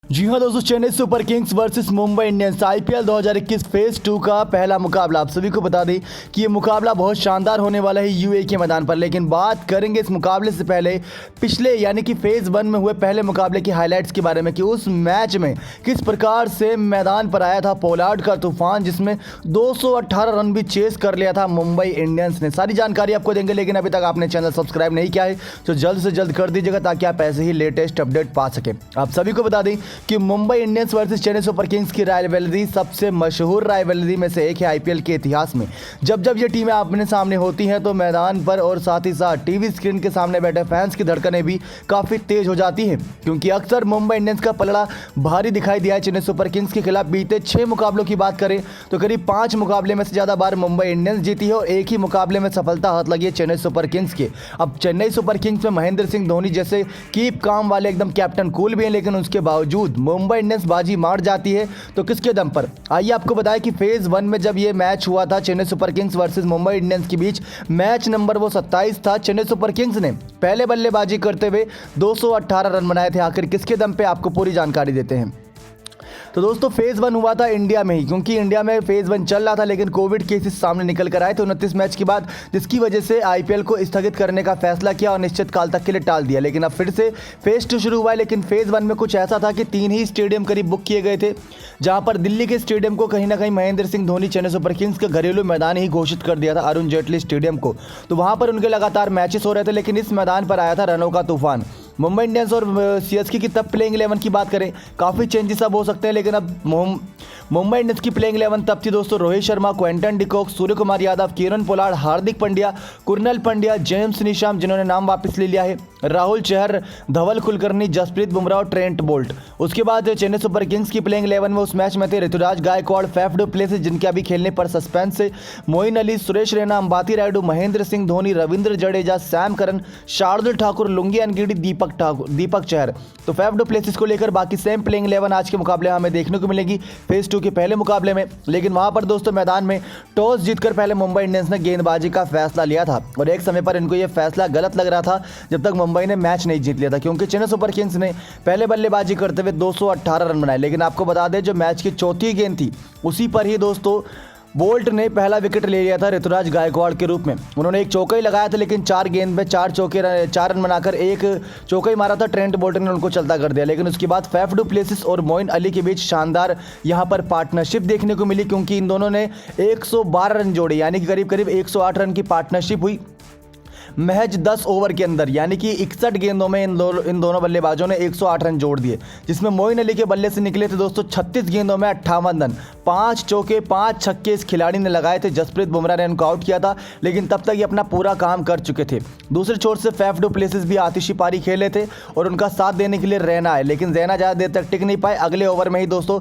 जी हाँ दोस्तों, Chennai super Kings versus Mumbai Indians IPL 2021 phase 2 का पहला मुकाबला। आप सभी को बता दें कि ये मुकाबला बहुत शानदार होने वाला है यूएई के मैदान पर। लेकिन बात करेंगे इस मुकाबले से पहले पिछले यानी कि फेज 1 में हुए पहले मुकाबले की हाइलाइट्स के बारे में कि उस मैच में किस प्रकार से मैदान पर आया था पोलार्ड का तूफान, जिसमें 218 रन भी चेस कर लिया था मुंबई इंडियंस ने। सारी जानकारी आपको देंगे, लेकिन अभी तक आपने चैनल सब्सक्राइब नहीं किया है तो जल्द से जल्द कर दीजिएगा ताकि आप ऐसे ही लेटेस्ट अपडेट पा सकें। आप सभी को बता दें कि Mumbai Indians versus Chennai super kings की राइवलरी सबसे मशहूर राइवलरी में से एक है आईपीएल के इतिहास में। जब जब ये टीमें आमने सामने होती हैं तो मैदान पर और साथ ही साथ टीवी स्क्रीन के सामने बैठे फैंस की धड़कनें भी काफ़ी तेज हो जाती हैं, क्योंकि अक्सर मुंबई इंडियंस का पलड़ा भारी दिखाई दिया है चेन्नई सुपर किंग्स के खिलाफ। बीते 6 मुकाबलों की बात करें तो करीब 5 मुकाबले में से ज़्यादा बार मुंबई इंडियंस जीती है और एक ही मुकाबले में सफलता हाथ लगी है चेन्नई सुपर किंग्स के। अब चेन्नई सुपर किंग्स में महेंद्र सिंह धोनी जैसे कीप काम वाले एकदम कैप्टन कूल भी हैं, लेकिन उसके बावजूद मुंबई इंडियंस बाजी मार जाती है। तो किसके दम पर? आइए आपको बताएं कि फेज 1 में जब ये मैच हुआ था Chennai super Kings versus Mumbai Indians के बीच, मैच नंबर वो 27 था। चेन्नई सुपर किंग्स ने पहले बल्लेबाजी करते हुए 218 रन बनाए थे। आखिर किसके दम पे, आपको पूरी जानकारी देते हैं। तो दोस्तों फेज 1 हुआ था इंडिया में ही, क्योंकि इंडिया में फेज 1 चल रहा था, लेकिन कोविड केसेस सामने निकल कर आए थे 29 मैच के बाद, जिसकी वजह से आईपीएल को स्थगित करने का फैसला किया और निश्चित काल तक के लिए टाल दिया। लेकिन अब फिर से फेज 2 शुरू हुआ है। लेकिन फेज 1 में कुछ ऐसा था कि 3 ही स्टेडियम करीब बुक किए गए थे, जहां पर दिल्ली के स्टेडियम को कहीं ना कहीं महेंद्र सिंह धोनी चेन्नई सुपर किंग्स का घरेलू मैदान ही घोषित कर दिया था, अरुण जेटली स्टेडियम को। तो वहां पर उनके लगातार मैचेस हो रहे थे, लेकिन इस मैदान पर आया था रनों का तूफान। मुंबई इंडियंस और सीएसके की तब प्लेइंग 11 की बात करें, काफ़ी चेंजेस अब हो सकते हैं, लेकिन अब मुंबई इंडियंस की प्लेइंग 11 तब थी दोस्तों Rohit Sharma, Quinton de Kock, Surya Kumar Yadav, Kieron Pollard, Hardik Pandya, कुरनल Pandya, James निशाम जिन्होंने नाम वापस ले लिया है, राहुल चहर, धवल कुलकर्णी, जसप्रीत बुमराह और ट्रेंट बोल्ट। उसके बाद चेन्नई सुपर किंग्स की प्लेइंग 11 में उस मैच में थे Ruturaj Gaikwad, Faf du Plessis जिनके अभी खेलने पर सस्पेंस है, Moeen Ali, Suresh Raina, Ambati Rayudu, Mahendra Singh Dhoni, Ravindra Jadeja, Sam Curran, Shardul Thakur, Lungi Ngidi, Deepak Chahar. तो फैफ डू प्लेसिस को लेकर बाकी सेम प्लेइंग 11 आज के मुकाबले हमें देखने को मिलेगी फेज 2 के पहले मुकाबले में। लेकिन वहां पर दोस्तों मैदान में टॉस जीतकर पहले मुंबई इंडियंस ने गेंदबाजी का फैसला लिया था, और एक समय पर इनको यह फैसला गलत लग रहा था जब तक मुंबई ने मैच नहीं जीत लिया था, क्योंकि चेन्नई सुपर किंग्स ने पहले बल्लेबाजी करते हुए 218 रन बनाए। लेकिन आपको बता दें जो मैच की चौथी गेंद थी उसी पर ही दोस्तों बोल्ट ने पहला विकेट ले लिया था ऋतुराज गायकवाड़ के रूप में। उन्होंने एक चौका ही लगाया था, लेकिन 4 गेंद में 4 रन बनाकर एक चौका ही मारा था। ट्रेंट बोल्ट ने उनको चलता कर दिया। लेकिन उसके बाद फैफ डू प्लेसिस और मोइन अली के बीच शानदार यहां पर पार्टनरशिप देखने को मिली, क्योंकि इन दोनों ने 112 रन जोड़े, यानी कि करीब करीब 108 रन की पार्टनरशिप हुई महज 10 ओवर के अंदर। यानी कि 61 गेंदों में इन दोनों बल्लेबाजों ने 108 रन जोड़ दिए, जिसमें मोइन अली के बल्ले से निकले थे दोस्तों 36 गेंदों में 58 रन, 5 चौके 5 छक्के इस खिलाड़ी ने लगाए थे। जसप्रीत बुमराह ने उनको आउट किया था, लेकिन तब तक ये अपना पूरा काम कर चुके थे। दूसरे छोर से फैफ डू प्लेसिस भी आतिशी पारी खेले थे और उनका साथ देने के लिए रैना है, लेकिन रैना ज़्यादा देर तक टिक नहीं पाए। अगले ओवर में ही दोस्तों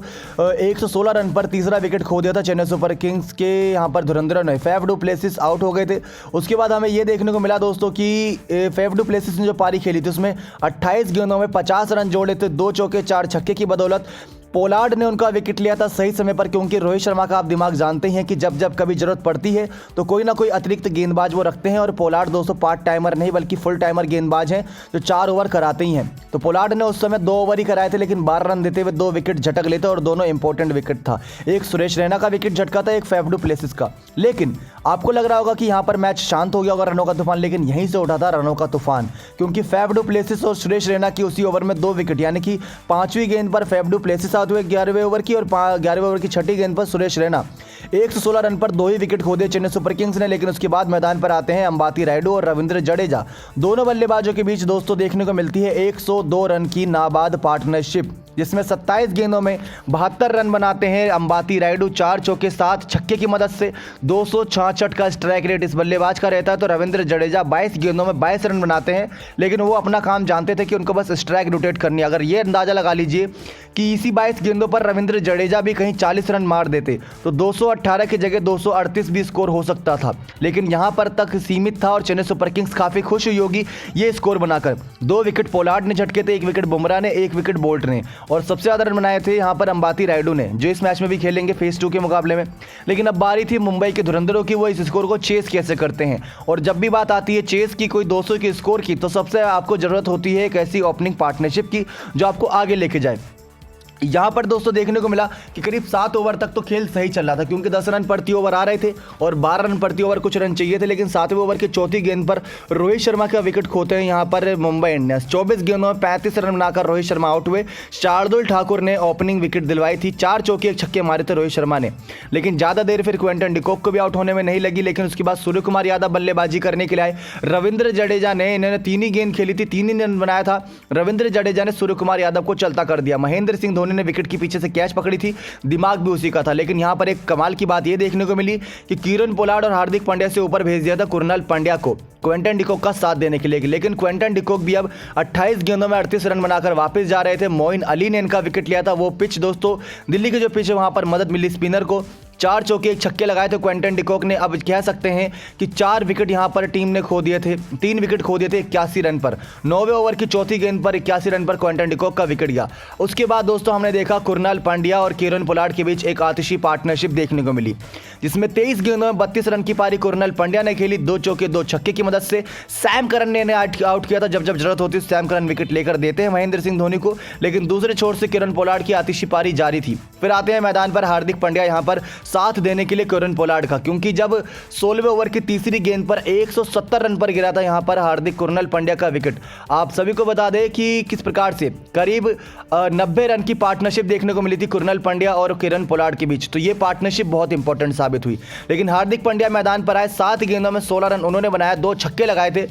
116 रन पर तीसरा विकेट खो दिया था चेन्नई सुपर किंग्स के यहाँ पर धुरंधर ने। फैफ डू प्लेसिस आउट हो गए थे। उसके बाद हमें ये देखने को मिला दोस्तों कि फैफ डू प्लेसिस ने जो पारी खेली थी उसमें 28 गेंदों में 50 रन जोड़े थे, 2 चौके 4 छक्के की बदौलत। पोलार्ड ने उनका विकेट लिया था सही समय पर, क्योंकि रोहित शर्मा का आप दिमाग जानते हैं कि जब जब कभी जरूरत पड़ती है तो कोई ना कोई अतिरिक्त गेंदबाज वो रखते हैं, और पोलार्ड दोस्तों पार्ट टाइमर नहीं बल्कि फुल टाइमर गेंदबाज हैं जो 4 ओवर कराते ही हैं। तो पोलार्ड ने उस समय 2 ओवर ही कराए थे, लेकिन 12 रन देते हुए 2 विकेट झटक लेते, और दोनों इंपॉर्टेंट विकेट था। एक सुरेश रैना का विकेट झटका था, एक फैफ डू प्लेसिस का। लेकिन आपको लग रहा होगा कि यहाँ पर मैच शांत हो गया होगा रनों का तूफान, लेकिन यहीं से उठा था रनों का तूफान, क्योंकि फैफ डू प्लेसिस और सुरेश रैना की उसी ओवर में 2 विकेट, यानी कि 5वीं गेंद पर फैफ डू प्लेसिस आउट हुए 11वें ओवर की, और 11वें ओवर की 6ठी गेंद पर सुरेश रैना 116 रन पर 2 ही विकेट खो दिए चेन्नई सुपर किंग्स ने। लेकिन उसके बाद मैदान पर आते हैं अंबाती रायडू और रविंद्र जडेजा। दोनों बल्लेबाजों के बीच दोस्तों देखने को मिलती है 102 रन की नाबाद पार्टनरशिप, जिसमें 27 गेंदों में 72 रन बनाते हैं अंबाती रायडू 4 चौके 7 छक्के की मदद से। 266 का स्ट्राइक रेट इस बल्लेबाज का रहता है। तो रविंद्र जडेजा 22 गेंदों में 22 रन बनाते हैं, लेकिन वो अपना काम जानते थे कि उनको बस स्ट्राइक रोटेट करनी है। अगर ये अंदाजा लगा लीजिए कि इसी 22 गेंदों पर रविंद्र जडेजा भी कहीं 40 रन मार देते तो 218 की जगह 238 भी स्कोर हो सकता था, लेकिन यहां पर तक सीमित था और चेन्नई सुपर किंग्स काफ़ी खुश हुई होगी ये स्कोर बनाकर। 2 विकेट पोलार्ड ने झटके थे, 1 विकेट बुमराह ने, 1 विकेट बोल्ट ने, और सबसे ज़्यादा रन बनाए थे यहाँ पर अंबाती रायडू ने, जो इस मैच में भी खेलेंगे फेज 2 के मुकाबले में। लेकिन अब बारी थी मुंबई के धुरंधरों की, वो इस स्कोर को चेस कैसे करते हैं। और जब भी बात आती है चेस की, कोई 200 के स्कोर की, तो सबसे आपको ज़रूरत होती है एक ऐसी ओपनिंग पार्टनरशिप की जो आपको आगे लेके जाए। यहाँ पर दोस्तों देखने को मिला कि करीब 7 ओवर तक तो खेल सही चल रहा था, क्योंकि 10 रन प्रति ओवर आ रहे थे और 12 रन प्रति ओवर कुछ रन चाहिए थे। लेकिन 7वें ओवर के चौथी गेंद पर रोहित शर्मा का विकेट खोते हैं यहाँ पर मुंबई इंडियंस। 24 गेंदों में 35 रन बनाकर रोहित शर्मा आउट हुए। शार्दुल ठाकुर ने ओपनिंग विकेट दिलवाई थी, 4 चौके 1 छक्के मारे थे रोहित शर्मा ने। लेकिन ज़्यादा देर फिर क्विंटन डिकॉक को भी आउट होने में नहीं लगी। लेकिन उसके बाद सूर्य कुमार यादव बल्लेबाजी करने के लिए आए। रविंद्र जडेजा ने, इन्होंने 3 ही गेंद खेली थी, 3 ही रन बनाया था। रविंद्र जडेजा ने सूर्य कुमार यादव को चलता कर दिया। महेंद्र सिंह धोनी ने विकेट के पीछे कैच पकड़ी थी, दिमाग भी उसी का था। लेकिन यहां पर एक कमाल की बात यह देखने को मिली कि कीरन पोलार्ड और हार्दिक पांड्या से ऊपर भेज दिया था कुरनाल पांड्या को क्विंटन डिकॉक का साथ देने के लिए। लेकिन क्विंटन डिकॉक भी अब 28 गेंदों में 38 रन बनाकर वापस जा रहे थे। मोइन अली ने इनका विकेट लिया था। वो पिच दोस्तों दिल्ली की जो पिच है वहां पर मदद मिली स्पिनर को। 4 चौके 1 छक्के लगाए थे क्विंटन डिकॉक ने। अब कह सकते हैं कि 4 विकेट यहां पर टीम ने खो दिए थे, 3 विकेट खो दिए थे 81 रन पर। 9वें ओवर की चौथी गेंद पर 81 रन पर क्विंटन डिकॉक का विकेट गया। उसके बाद दोस्तों हमने देखा कुरनाल पांड्या और कीरन पोलार्ड के बीच एक आतिशी पार्टनरशिप देखने को मिली, जिसमें 23 गेंदों में 32 रन की पारी कुरनाल पांड्या ने खेली, 2 चौके 2 छक्के की मदद से। सैम करन ने आउट किया था। जब जब जरूरत होती है सैम करन विकेट लेकर देते हैं महेंद्र सिंह धोनी को। लेकिन दूसरे छोर से कीरन पोलार्ड की आतिशी पारी जारी थी। फिर आते हैं मैदान पर हार्दिक पांड्या यहां पर साथ देने के लिए कीरन पोलार्ड का, क्योंकि जब 16वें ओवर की तीसरी गेंद पर 170 रन पर गिरा था यहां पर हार्दिक कुरनाल पांड्या का विकेट। आप सभी को बता दें कि किस प्रकार से करीब 90 रन की पार्टनरशिप देखने को मिली थी कुरनाल पांड्या और कीरन पोलार्ड के बीच। तो ये पार्टनरशिप बहुत इंपॉर्टेंट साबित हुई। लेकिन हार्दिक पांड्या मैदान पर आए, 7 गेंदों में 16 रन उन्होंने बनाया, 2 छक्के लगाए थे।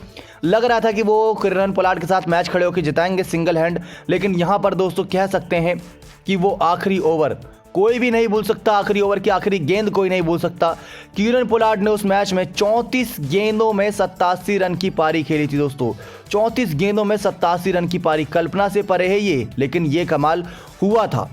लग रहा था कि वो कीरन पोलार्ड के साथ मैच खड़े होकर जिताएंगे सिंगल हैंड। लेकिन यहां पर दोस्तों कह सकते हैं कि वो आखिरी ओवर कोई भी नहीं भूल सकता, आखिरी ओवर की आखिरी गेंद कोई नहीं भूल सकता। कीरन पोलार्ड ने उस मैच में 34 गेंदों में 87 रन की पारी खेली थी दोस्तों। 34 गेंदों में 87 रन की पारी, कल्पना से परे है ये, लेकिन ये कमाल हुआ था,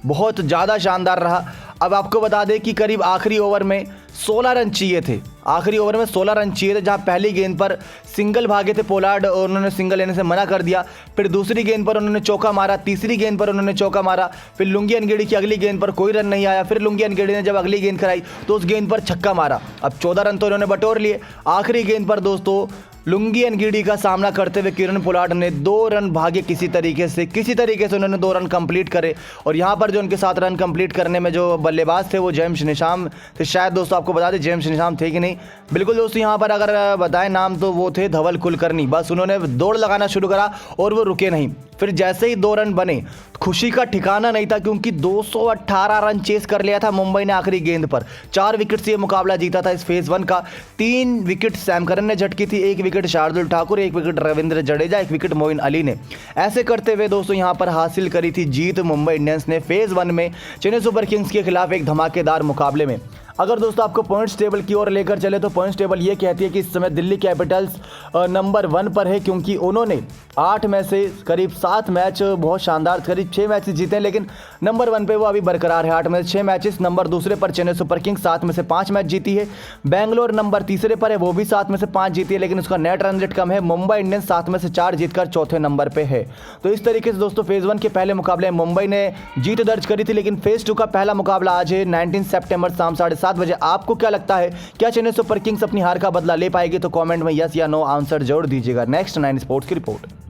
बहुत ज़्यादा शानदार रहा। अब आपको बता दें कि करीब आखिरी ओवर में 16 रन चाहिए थे। आखिरी ओवर में 16 रन चाहिए थे, जहां पहली गेंद पर सिंगल भागे थे पोलार्ड और उन्होंने सिंगल लेने से मना कर दिया। फिर दूसरी गेंद पर उन्होंने चौका मारा, तीसरी गेंद पर उन्होंने चौका मारा। फिर लुंगी अनगेड़ी की अगली गेंद पर कोई रन नहीं आया। फिर लुंगी अनगेड़ी ने जब अगली गेंद कराई तो उस गेंद पर छक्का मारा। अब 14 रन तो उन्होंने बटोर लिए। आखिरी गेंद पर दोस्तों लुंगी अनगीडी का सामना करते हुए कीरन पोलार्ड ने 2 रन भागे, किसी तरीके से उन्होंने 2 रन कंप्लीट करे। और यहाँ पर जो उनके साथ रन कंप्लीट करने में जो बल्लेबाज थे वो जेम्स निशाम थे। शायद दोस्तों आपको बता दें जेम्स निशाम थे कि नहीं, बिल्कुल दोस्तों यहाँ पर अगर बताएं नाम तो वो थे धवल कुलकर्णी। बस उन्होंने दौड़ लगाना शुरू करा और वो रुके नहीं। फिर जैसे ही 2 रन बने, खुशी का ठिकाना नहीं था, क्योंकि 218 रन चेस कर लिया था मुंबई ने आखिरी गेंद पर। 4 विकेट से ये मुकाबला जीता था इस फेज 1 का। 3 विकेट सैम करन ने झटकी थी, 1 wicket Shardul Thakur, 1 wicket Ravindra Jadeja, 1 wicket Moeen Ali ने। ऐसे करते हुए दोस्तों यहाँ पर हासिल करी थी जीत मुंबई इंडियंस ने फेज 1 में चेन्नई सुपर किंग्स के खिलाफ एक धमाकेदार मुकाबले में। अगर दोस्तों आपको पॉइंट्स टेबल की ओर लेकर चले तो पॉइंट्स टेबल ये कहती है कि इस समय दिल्ली कैपिटल्स नंबर 1 पर है, क्योंकि उन्होंने 8 में से करीब 7 मैच बहुत शानदार, करीब 6 मैच जीते, लेकिन नंबर 1 पे वो अभी बरकरार है। 8 में से 6 मैचेस। नंबर 2 पर चेन्नई सुपर किंग्स 7 में से 5 मैच जीती है। बेंगलोर नंबर 3 पर है, वो भी 7 में से 5 जीती है, लेकिन उसका नेट रन रेट कम है। मुंबई इंडियंस 7 में से 4 जीतकर चौथे नंबर पर है। तो इस तरीके से दोस्तों फेज 1 के पहले मुकाबले मुंबई ने जीत दर्ज करी थी, लेकिन फेज 2 का पहला मुकाबला आज है 19 सितंबर शाम 7:30 बजे। आपको क्या लगता है, क्या चेन्नई सुपर किंग्स अपनी हार का बदला ले पाएगी? तो कमेंट में यस या नो आंसर जरूर दीजिएगा। नेक्स्ट 9 स्पोर्ट्स की रिपोर्ट।